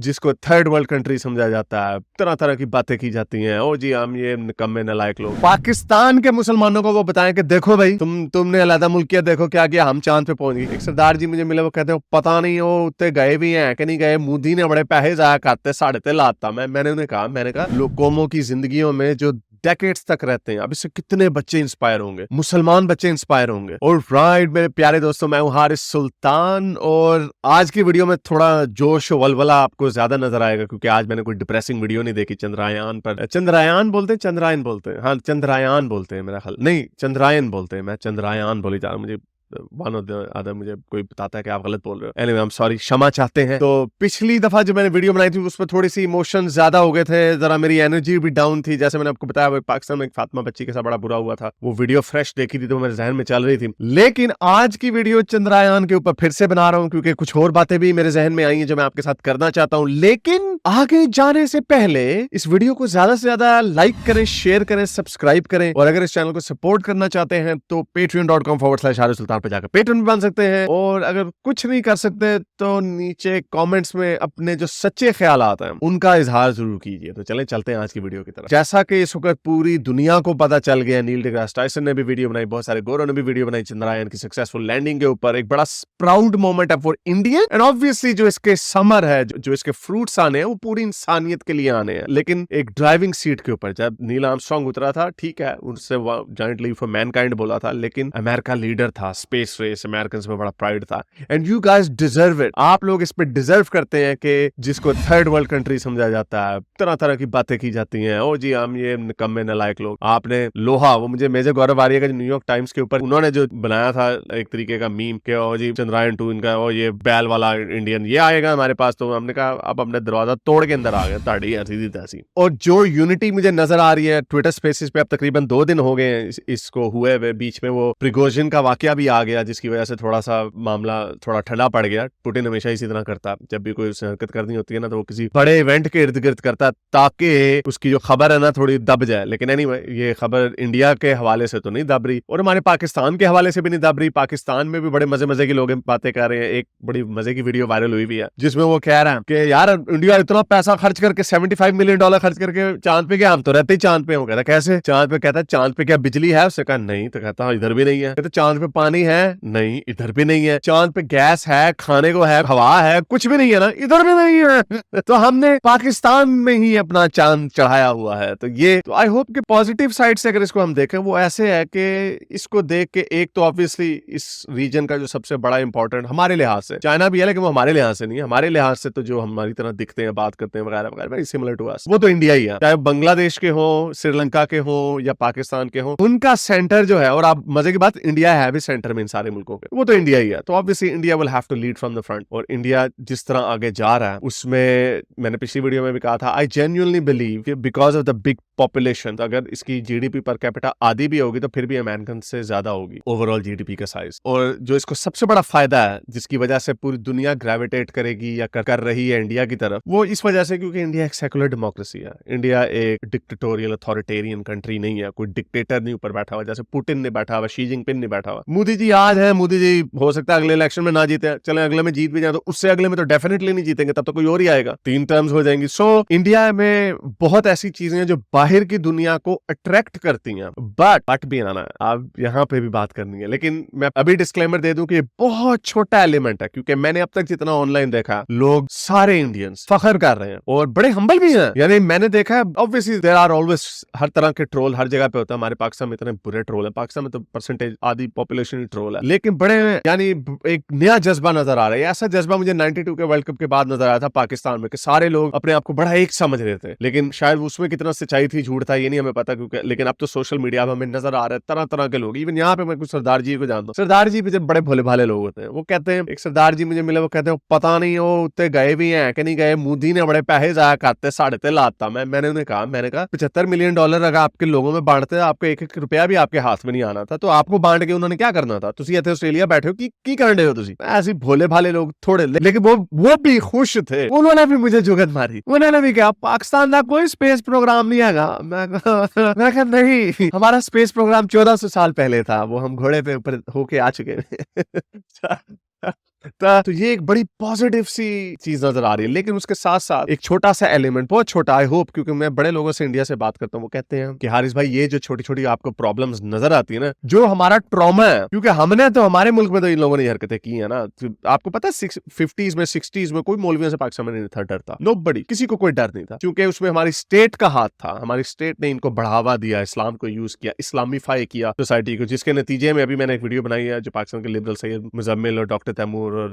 जिसको third world country समझा जाता है, तरह तरह की बातें की जाती हैं। ओ जी हम ये निकम्मे नालायक लोग। पाकिस्तान के मुसलमानों को वो बताएं कि देखो भाई तुमने अलहदा मुल्क किया, देखो क्या किया, हम चांद पे पहुंच गए। एक सरदार जी मुझे मिले, वो कहते हैं पता नहीं वो उत्ते गए भी हैं कि नहीं गए, मोदी ने बड़े पैसे जाया करते साढ़े ते लाता। मैंने उन्हें कहा कौमों की जिंदगियों में जो डेकेड्स तक रहते हैं, अब इससे कितने बच्चे इंस्पायर होंगे, मुसलमान बच्चे इंस्पायर होंगे। और राइट मेरे प्यारे दोस्तों, मैं हूं हारिस सुल्तान और आज की वीडियो में थोड़ा जोश वलवला आपको ज्यादा नजर आएगा क्योंकि आज मैंने कोई डिप्रेसिंग वीडियो नहीं देखी चंद्रयान पर। चंद्रयान बोलते हैं, चंद्रायन बोलते हैं, हाँ चंद्रयान बोलते हैं मेरा ख्याल, नहीं चंद्रायन बोलते हैं, मैं चंद्रयान बोली जा रहा हूँ। मुझे वन ऑफ द अदर मुझे कोई बताता है कि आप गलत बोल रहे हो। एनीवे आई एम सॉरी, क्षमा चाहते हैं। तो पिछली दफा जो मैंने वीडियो बनाई थी उसमें थोड़ी सी इमोशन ज्यादा हो गए थे, जरा मेरी एनर्जी भी डाउन थी। जैसे मैंने आपको बताया पाकिस्तान में एक फातिमा बच्ची के साथ बड़ा बुरा हुआ था, वो वीडियो फ्रेश देखी थी तो मेरे जहन में चल रही थी। लेकिन आज की वीडियो चंद्रयान के ऊपर फिर से बना रहा हूं क्योंकि कुछ और बातें भी मेरे जहन में आई हैं जो मैं आपके साथ करना चाहता हूं। लेकिन आगे जाने से पहले इस वीडियो को ज्यादा से ज्यादा लाइक करें, शेयर करें, सब्सक्राइब करें और अगर इस चैनल को सपोर्ट करना चाहते हैं तो patreon.com/हारिस-सुल्तान पे जाकर पेट्रियन बन सकते हैं। और अगर कुछ नहीं कर सकते तो नीचे कमेंट्स में अपने जो सच्चे ख्यालात हैं उनका इजहार जरूर कीजिए। तो चलें चलते हैं आज की वीडियो की तरफ। जैसा कि इस वक्त पूरी दुनिया को पता चल गया, नील डिग्रास टाइसन ने भी वीडियो बनाई, बहुत सारे गोरों ने भी वीडियो बनाई चंद्रयान की सक्सेसफुल लैंडिंग के ऊपर। एक बड़ा प्राउड मोमेंट है फॉर इंडिया एंड ऑब्वियसली जो इसके समर है, जो इसके फ्रूट्स आने हैं वो पूरी इंसानियत के लिए आने हैं। लेकिन एक ड्राइविंग सीट के ऊपर जब नील आर्मस्ट्रांग उतरा था, ठीक है उससे जायंट लीप फॉर मैनकाइंड बोला था, लेकिन अमेरिका लीडर था, स्पेस रेस अमेरिकन में बड़ा प्राइड था। And you guys deserve it, आप लोग इस पे डिजर्व करते हैं कि जिसको थर्ड वर्ल्ड कंट्री समझा जाता है, तरह तरह की बातें की जाती हैं। ओ जी हम ये निकम्मे नालायक लोग। आपने लोहा, वो मुझे मेजर गौरव आर्य का न्यूयॉर्क टाइम्स के ऊपर उन्होंने जो बनाया था एक तरीके का मीम के ओ जी चंद्रयान 2 इनका, ओ ये बैल वाला इंडियन ये आएगा हमारे पास, तो हमने कहा अब हमने दरवाजा तोड़ के अंदर आ गए, ताड़ी सीधी तैसी। और जो यूनिटी मुझे नजर आ रही है ट्विटर स्पेसेस पे, अब तकरीबन 2 दिन हो गए इसको हुए हुए, बीच में वो प्रिगोजिन का वाकया भी आ गया जिसकी वजह से थोड़ा सा मामला थोड़ा ठंडा पड़ गया। पुतिन हमेशा इसी तरह करता, जब भी कोई उसने हरकत करनी होती है ना तो वो किसी बड़े इवेंट के इर्द गिर्द करता ताकि उसकी जो खबर है ना थोड़ी दब जाए। लेकिन एनीवे ये खबर इंडिया के हवाले से तो नहीं दब रही और हमारे पाकिस्तान के हवाले से भी नहीं दब रही। पाकिस्तान में भी बड़े मजे मजे के लोग बातें कर रहे हैं। एक बड़ी मजे की वीडियो वायरल हुई भी है जिसमें वो कह रहा है कि यार इंडिया इतना पैसा खर्च करके $75 मिलियन खर्च करके चांद पे गया, हम तो रहते ही चांद पे। वो कहता कैसे चांद पे? कहता चांद पे क्या बिजली है? उससे कहा नहीं, तो कहता इधर भी नहीं है। कहता चांद पे पानी है? नहीं इधर भी नहीं है। चांद पे गैस है, खाने को है, हवा है, कुछ भी नहीं है ना, इधर भी नहीं है। तो हमने पाकिस्तान में ही अपना चांद चढ़ाया हुआ है। तो ये तो आई होप कि पॉजिटिव साइड से अगर इसको हम देखें वो ऐसे है कि इसको देख के एक तो ऑब्वियसली इस रीजन का जो सबसे बड़ा इंपॉर्टेंट हमारे लिहाज से चाइना भी है, लेकिन वो हमारे लिहाज से नहीं है। हमारे लिहाज से तो जो हमारी तरह दिखते हैं, बात करते हैं वगैरह वगैरह, वेरी सिमिलर टू अस, वो तो इंडिया ही है। चाहे बांग्लादेश के हो, श्रीलंका के हो या पाकिस्तान के हो, उनका सेंटर जो है, और आप मजे की बात, इंडिया है भी सेंटर में इन सारे मुल्कों के, वो तो इंडिया ही है। तो obviously India will have to lead from the front. और इंडिया जिस तरह आगे जा रहा है उसमें मैंने पिछली वीडियो में भी कहा था, आई जेन्युइनली बिलीव कि because of the big population, अगर इसकी जीडीपी पर कैपिटा आधी भी होगी तो फिर भी अमेरिकन से ज्यादा होगी ओवरऑल जीडीपी का साइज। और जो इसको सबसे बड़ा फायदा है जिसकी वजह से पूरी दुनिया ग्रेविटेट करेगी या कर रही है इंडिया की तरफ, वो इस वजह से क्योंकि इंडिया एक सेकुलर डेमोक्रेसी है। इंडिया एक डिक्टेटोरियल अथॉरिटेरियन कंट्री नहीं है, कोई डिक्टेटर नहीं ऊपर बैठा हुआ, जैसे पुतिन ने बैठा हुआ, शी जिनपिंग ने बैठा हुआ। मोदी जी आज है, मोदी जी हो सकता है अगले इलेक्शन में ना जीते, चले अगले में जीत भी जाए तो उससे अगले में तो डेफिनेटली नहीं जीतेंगे, तब तो कोई और ही आएगा, 3 टर्म्स हो जाएंगी। सो इंडिया में बहुत ऐसी चीजें हैं जो बाहर की दुनिया को अट्रैक्ट करती हैं, बट भी आना है, आप यहाँ पे भी बात करनी है। लेकिन मैं अभी डिस्क्लेमर दे दूं कि ये बहुत छोटा एलिमेंट है, क्योंकि मैंने अब तक जितना ऑनलाइन देखा, लोग सारे इंडियंस फखर कर रहे हैं और बड़े हम्बल भी हैं। यानी मैंने देखा है, ऑब्वियसली देयर आर ऑलवेज हर तरह के ट्रोल हर जगह पे होता है। हमारे पाकिस्तान में इतने बुरे ट्रोल है, पाकिस्तान में तो परसेंटेज आधी पॉपुलेशन ट्रोल है, लेकिन बड़े यानी एक नया जज्बा नजर आ रहा है। ऐसा जज्बा मुझे 92 के वर्ल्ड कप के बाद नजर आया था पाकिस्तान में कि सारे लोग अपने आप को बड़ा एक समझ रहे थे, लेकिन शायद उसमें कितना सच्चाई थी झूठ था ये नहीं हमें पता, क्योंकि लेकिन अब तो सोशल मीडिया पे हमें नजर आ रहा है तरह तरह के लोग। इवन यहाँ पे मैं कुछ सरदार जी को जानता हूँ, सरदार जी भी जब बड़े भोले भाले लोग होते हैं, वो कहते हैं, एक सरदार जी मुझे मिले, वो कहते हैं पता नहीं वो उत्ते गए भी हैं कि नहीं गए, मोदी ने बड़े पैसे जाया करते साढ़े ते लाता। मैंने उन्हें कहा $75 मिलियन अगर आपके लोगों में बांटते, आपको एक रुपया भी आपके हाथ में नहीं आना था, तो आपको बांट के उन्होंने क्या करना था? तुसी इतने ऑस्ट्रेलिया बैठे हो की कर रहे हो तुसी? ऐसे भोले भाले लोग थोड़े, लेकिन वो भी खुश थे, उन्होंने भी मुझे जुगत मारी, उन्होंने भी कहा पाकिस्तान का कोई स्पेस प्रोग्राम नहीं है। मैं कहा नहीं, हमारा स्पेस प्रोग्राम 1400 साल पहले था, वो हम घोड़े पे ऊपर होके आ चुके हैं। तो ये एक बड़ी पॉजिटिव सी चीज नजर आ रही है। लेकिन उसके साथ साथ एक छोटा सा एलिमेंट, बहुत छोटा, आई होप, क्योंकि मैं बड़े लोगों से इंडिया से बात करता हूँ, वो कहते हैं कि हारिस भाई ये जो छोटी छोटी आपको प्रॉब्लम्स नजर आती है ना, जो हमारा ट्रॉमा है, क्योंकि हमने तो हमारे मुल्क में तो इन लोगों ने हरकतें की है ना। तो आपको पता है 50s में 60s में कोई मौलवियों से पाकिस्तान में नहीं था डरता, नोबडी, किसी को कोई डर नहीं था, क्योंकि उसमें हमारी स्टेट का हाथ था। हमारी स्टेट ने इनको बढ़ावा दिया, इस्लाम को यूज किया, इस्लामीफाई किया सोसाइटी को, जिसके नतीजे में अभी मैंने एक वीडियो बनाई है जो पाकिस्तान के लिबरल सैयद मुजम्मिल और डॉक्टर तैमूर और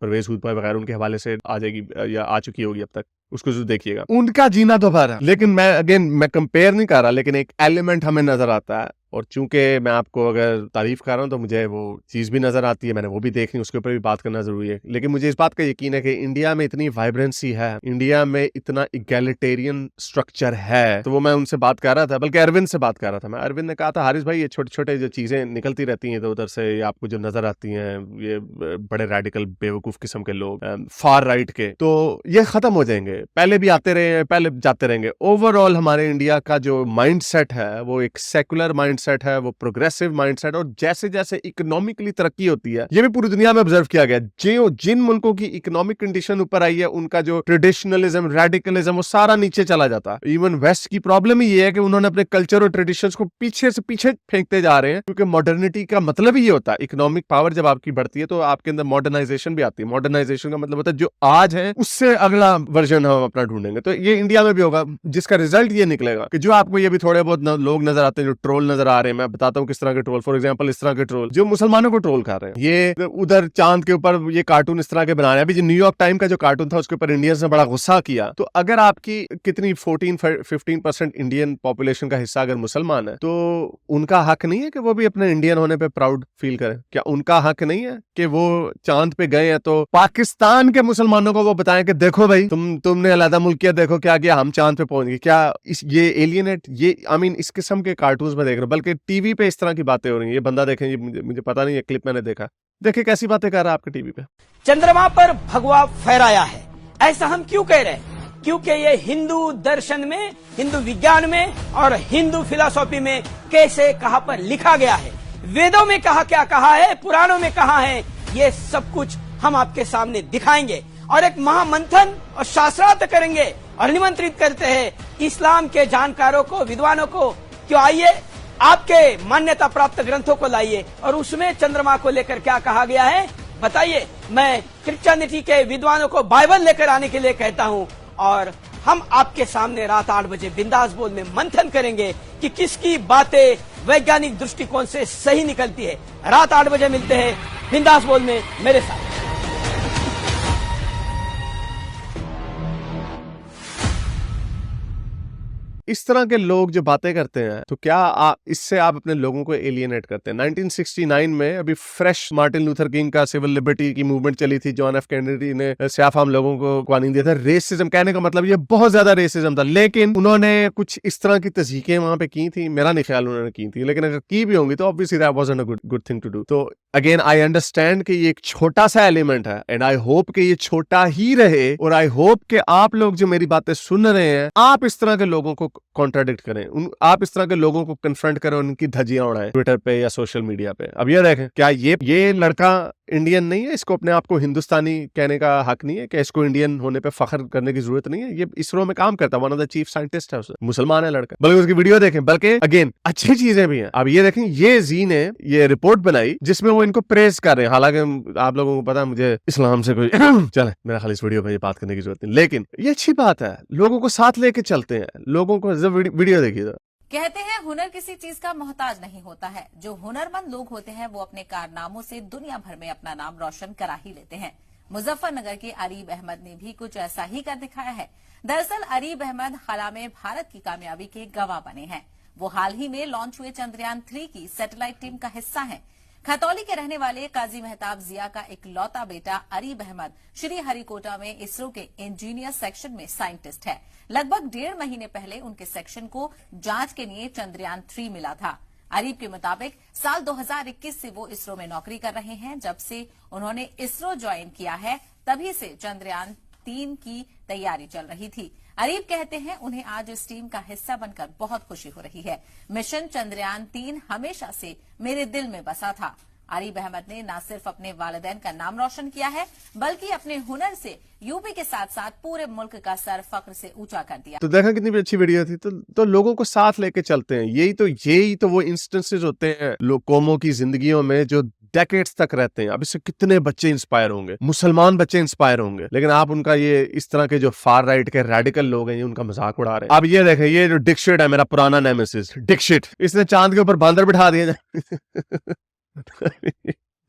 परवेज हुदबा वगैरह उनके हवाले से आ जाएगी या आ चुकी होगी अब तक, उसको जरूर देखिएगा। उनका जीना तो भर है, लेकिन मैं कंपेयर नहीं कर रहा, लेकिन एक एलिमेंट हमें नजर आता है। और चूंकि मैं आपको अगर तारीफ कर रहा हूं तो मुझे वो चीज भी नजर आती है, मैंने वो भी देखनी, उसके ऊपर भी बात करना जरूरी है। लेकिन मुझे इस बात का यकीन है कि इंडिया में इतनी वाइब्रेंसी है, इंडिया में इतना इगैलिटेरियन स्ट्रक्चर है, तो वो मैं उनसे बात कर रहा था, बल्कि अरविंद से बात कर रहा था मैं। अरविंद ने कहा था हारिस भाई ये छोटे छोटे जो चीजें निकलती रहती हैं इधर उधर से, ये आपको जो नजर आती हैं, ये बड़े रेडिकल बेवकूफ किस्म के लोग फार राइट के, तो ये खत्म हो जाएंगे। पहले भी आते रहे, पहले जाते रहेंगे। ओवरऑल हमारे इंडिया का जो माइंड सेट है वो एक सेकुलर माइंड सेट है, वो प्रोग्रेसिव माइंडसेट। और जैसे जैसे इकोनॉमिकली तरक्की होती है, ये भी पूरी दुनिया में ऑब्जर्व किया गया, जो जिन मुल्कों की इकोनॉमिक कंडीशन ऊपर आई है, उनका जो ट्रेडिशनलिज्म, रेडिकलिज्म, वो सारा नीचे चला जाता है। इवन वेस्ट की प्रॉब्लम ही ये है कि उन्होंने अपने कल्चर और ट्रेडिशंस को पीछे से पीछे फेंकते जा रहे हैं, क्योंकि मॉडर्निटी का मतलब ही ये होता है, इकोनॉमिक पावर जब आपकी बढ़ती है तो आपके अंदर मॉडर्नाइजेशन भी आती है। मॉडर्नाइजेशन का मतलब होता है जो आज है उससे अगला वर्जन हम अपना ढूंढेंगे। तो ये इंडिया में भी होगा, जिसका रिजल्ट ये निकलेगा कि जो आपको ये भी थोड़े बहुत लोग नजर आते हैं, जो ट्रोल नजर आ रहे हैं, मैं बताता हूँ किस तरह के ट्रोल। फॉर एग्जांपल इस तरह के ट्रोल जो मुसलमानों को ट्रोल कर रहे हैं, ये उधर चांद के ऊपर ये कार्टून इस तरह के बना रहे हैं। अभी जो न्यूयॉर्क टाइम का जो कार्टून था उसके ऊपर इंडियंस ने बड़ा गुस्सा किया। तो अगर आपकी कितनी 14-15% इंडियन पॉपुलेशन का हिस्सा अगर मुसलमान है, तो उनका हक नहीं है कि वो भी अपने इंडियन होने पे प्राउड फील करें? क्या उनका हक नहीं है कि वो चांद पे गए हैं तो पाकिस्तान के मुसलमानों को वो बताएं कि देखो भाई तुमने अलहदा मुल्कियत देखो क्या किया, हम चांद पे पहुंच गए? क्या ये एलियनेट, ये आई मीन इस किस्म के कार्टून में देख रहे हो, बल्कि टीवी पे इस तरह की बातें हो रही हैं। ये बंदा देखें, ये मुझे पता नहीं है, क्लिप मैंने देखा, देखिए कैसी बातें कर रहा है आपके टीवी पे। चंद्रमा पर भगवा फहराया है, ऐसा हम क्यों कह रहे हैं? क्योंकि ये हिंदू दर्शन में, हिंदू विज्ञान में और हिंदू फिलॉसफी में कैसे कहां पर लिखा गया है, वेदों में कहा क्या कहा है, पुराणों में कहा है, ये सब कुछ हम आपके सामने दिखाएंगे और एक महामंथन और शास्त्रार्थ करेंगे और निमंत्रित करते हैं इस्लाम के जानकारों को, विद्वानों को, क्यों आइए आपके मान्यता प्राप्त ग्रंथों को लाइए और उसमें चंद्रमा को लेकर क्या कहा गया है बताइए। मैं क्रिश्चियनिटी के विद्वानों को बाइबल लेकर आने के लिए कहता हूं और हम आपके सामने रात 8 बजे बिंदास बोल में मंथन करेंगे कि किसकी बातें वैज्ञानिक दृष्टिकोण से सही निकलती है। रात 8 बजे मिलते हैं बिंदास बोल में मेरे साथ। इस तरह के लोग जो बातें करते हैं, तो क्या इससे आप अपने लोगों को एलियनेट करते हैं? 1969 में अभी फ्रेश मार्टिन लूथर किंग का सिविल लिबर्टी की मूवमेंट चली थी, जॉन एफ कैनेडी ने स्याह फाम लोगों को कानून दिया था। रेसिज्म कहने का मतलब ये बहुत ज्यादा रेसिज्म था, लेकिन उन्होंने कुछ इस तरह की तस्दीकें वहां पे की थी, मेरा नहीं ख्याल उन्होंने की थी, लेकिन अगर की भी होंगी तो obviously that wasn't a good thing to do. तो अगेन आई अंडरस्टैंड कि ये एक छोटा सा एलिमेंट है एंड आई होप कि ये छोटा ही रहे, और आई होप कि आप लोग जो मेरी बातें सुन रहे हैं, आप इस तरह के लोगों को कॉन्ट्राडिक्ट करें, आप इस तरह के लोगों को कन्फ्रंट करें, उनकी धज्जियां उड़ाएं ट्विटर पे या सोशल मीडिया पे। अब ये देखें, क्या ये लड़का इंडियन नहीं है? इसको अपने आप को हिंदुस्तानी कहने का हक नहीं है? क्या इसको इंडियन होने पे फख्र करने की जरूरत नहीं है? ये इसरो में काम करता है, one of the chief scientist है, मुसलमान है लड़का, बल्कि उसकी वीडियो देखें। बल्कि अगेन अच्छी चीजें भी हैं। अब ये देखें, ये जी ने ये रिपोर्ट बनाई जिसमें वो इनको प्रेज कर रहे हैं। हालांकि आप लोगों को पता है मुझे इस्लाम से कोई चले, मेरा खाली इस वीडियो में ये बात करने की जरूरत नहीं, लेकिन ये अच्छी बात है, लोगों को साथ लेके चलते हैं, लोगों को वीडियो देखिए। कहते हैं हुनर किसी चीज का मोहताज नहीं होता है। जो हुनरमंद लोग होते हैं वो अपने कारनामों से दुनिया भर में अपना नाम रोशन करा ही लेते हैं। मुजफ्फरनगर के अरीब अहमद ने भी कुछ ऐसा ही कर दिखाया है। दरअसल अरीब अहमद खला में भारत की कामयाबी के गवाह बने हैं। वो हाल ही में लॉन्च हुए चंद्रयान 3 की सैटेलाइट टीम का हिस्सा हैं। खतौली के रहने वाले काजी मेहताब जिया का इकलौता बेटा अरीब अहमद श्रीहरिकोटा में इसरो के इंजीनियर सेक्शन में साइंटिस्ट है। लगभग 1.5 महीने पहले उनके सेक्शन को जांच के लिए चंद्रयान 3 मिला था। अरीब के मुताबिक साल 2021 से वो इसरो में नौकरी कर रहे हैं। जब से उन्होंने इसरो ज्वाइन किया है तभी से चंद्रयान 3 की तैयारी चल रही थी। अरीब कहते हैं उन्हें आज इस टीम का हिस्सा बनकर बहुत खुशी हो रही है। मिशन चंद्रयान 3 हमेशा से मेरे दिल में बसा था। आरिफ अहमद ने न सिर्फ अपने वालिदैन का नाम रोशन किया है बल्कि अपने हुनर से यूपी के साथ साथ पूरे मुल्क का सर फख्र से ऊंचा कर दिया। तो देखा कितनी भी अच्छी वीडियो थी। तो लोगों को साथ लेके चलते हैं। यही तो वो इंस्टेंसेस होते हैं लोग कौमों की जिंदगियों में जो डेकेड्स तक रहते हैं। अब इससे कितने बच्चे इंस्पायर होंगे, मुसलमान बच्चे इंस्पायर होंगे, लेकिन आप उनका ये इस तरह के जो फार राइट के रेडिकल लोग हैं ये उनका मजाक उड़ा रहे हैं। अब ये देखें, ये जो डिक्शिट है, मेरा पुराना नेमेसिस डिक्शिट, इसने चांद के ऊपर बांदर बिठा दिए।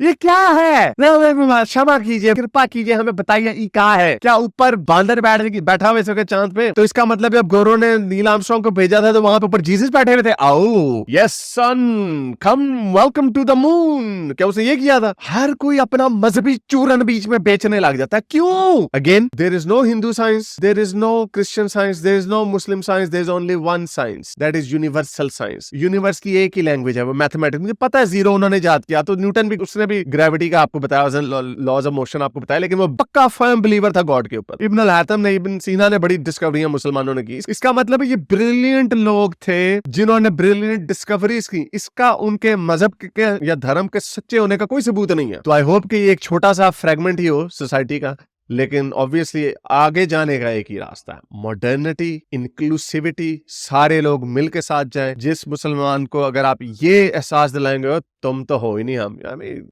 ये क्या है? क्षमा कीजिए, कृपा कीजिए, हमें बताइए ये क्या है? क्या ऊपर बांदर बैठा हुए सके चांद पे? तो इसका मतलब जब गौरव ने नील आर्मस्ट्रांग को भेजा था तो वहां पे ऊपर जीसस बैठे हुए थे। आओ yes son, come welcome to the moon. क्या उसने ये किया था? हर कोई अपना मजहबी चूरन बीच में बेचने लग जाता है। क्यों? Again, there is no Hindu science, there is no Christian science, there is no Muslim science, there is only one science, that is universal science. Universe की एक ही लैंग्वेज है, वो मैथमेटिक्स। मुझे पता है जीरो उन्होंने याद किया, तो न्यूटन भी, उसने भी ग्रेविटी का आपको बताया, लॉज ऑफ मोशन आपको बताया, लेकिन वो पक्का फर्म बिलीवर था गॉड के ऊपर। इब्न अल-हैथम ने, इब्न सीना ने बड़ी डिस्कवरियां मुसलमानों ने की। इसका मतलब ये ब्रिलियंट लोग थे जिन्होंने ब्रिलियंट डिस्कवरीज की। इसका उनके मजहब के या धर्म के सच्चे होने का कोई सबूत नहीं है। तो आई होप कि ये एक छोटा सा फ्रेगमेंट ही हो सोसाइटी का, लेकिन ऑब्वियसली आगे जाने का एक ही रास्ता है, मॉडर्निटी, इंक्लूसिविटी, सारे लोग मिल के साथ जाएं। जिस मुसलमान को अगर आप ये एहसास दिलाएंगे तुम तो हो ही नहीं हम,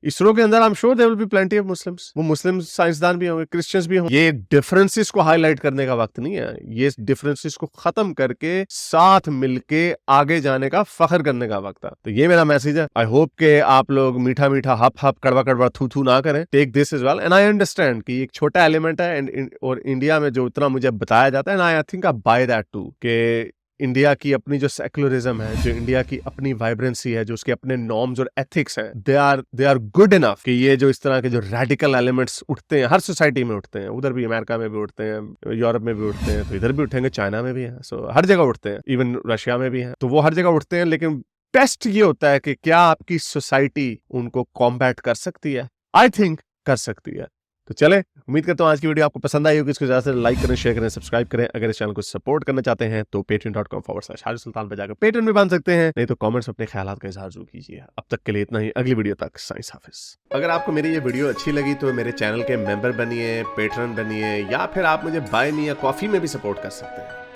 इसरो के अंदर I am sure there will be plenty of Muslims. वो मुस्लिम साइंसदान भी होंगे, क्रिश्चियंस भी होंगे। ये डिफरेंसेस को हाईलाइट करने का वक्त नहीं है, ये डिफरेंसेस को खत्म करके साथ मिलके आगे जाने का फख्र करने का वक्त है। तो ये मेरा मैसेज है। आई होप के आप लोग मीठा मीठा हप हप कड़वा कड़वा थू थू ना करें। Take this as well, and I understand कि एक छोटा एलिमेंट है और इंडिया में जो उतना मुझे बताया जाता है, I think I buy that too, कि इंडिया की अपनी जो सेकुलरिज्म है, जो इंडिया की अपनी वाइब्रेंसी है, जो उसके अपने नॉर्म्स और एथिक्स हैं, दे आर गुड इनफ कि ये जो इस तरह के जो रेडिकल एलिमेंट्स उठते हैं, हर सोसाइटी में उठते हैं, उधर भी अमेरिका में भी उठते हैं, यूरोप में भी उठते हैं, तो इधर भी उठेंगे, चाइना में भी है, सो हर जगह उठते हैं, इवन रशिया में भी है, तो वो हर जगह उठते हैं। लेकिन टेस्ट ये होता है कि क्या आपकी सोसाइटी उनको कॉम्बैट कर सकती है? आई थिंक कर सकती है। तो चले, उम्मीद करता हूँ आज की वीडियो आपको पसंद आई होगी। इसको ज्यादा से लाइक करें, शेयर करें, सब्सक्राइब करें। अगर इस चैनल को सपोर्ट करना चाहते हैं तो patreon.com/हारिस सुल्तान पे जाकर पेट्रेन में बन सकते हैं, नहीं तो कमेंट्स में अपने ख्यालात का इजहार जरूर कीजिए। अब तक के लिए इतना ही, अगली वीडियो तक साइंस हाफिज। अगर आपको मेरी ये वीडियो अच्छी लगी तो मेरे चैनल के मेंबर बनिए, पेट्रेन बनिए, या फिर आप मुझे बाय मी या कॉफी में भी सपोर्ट कर सकते हैं।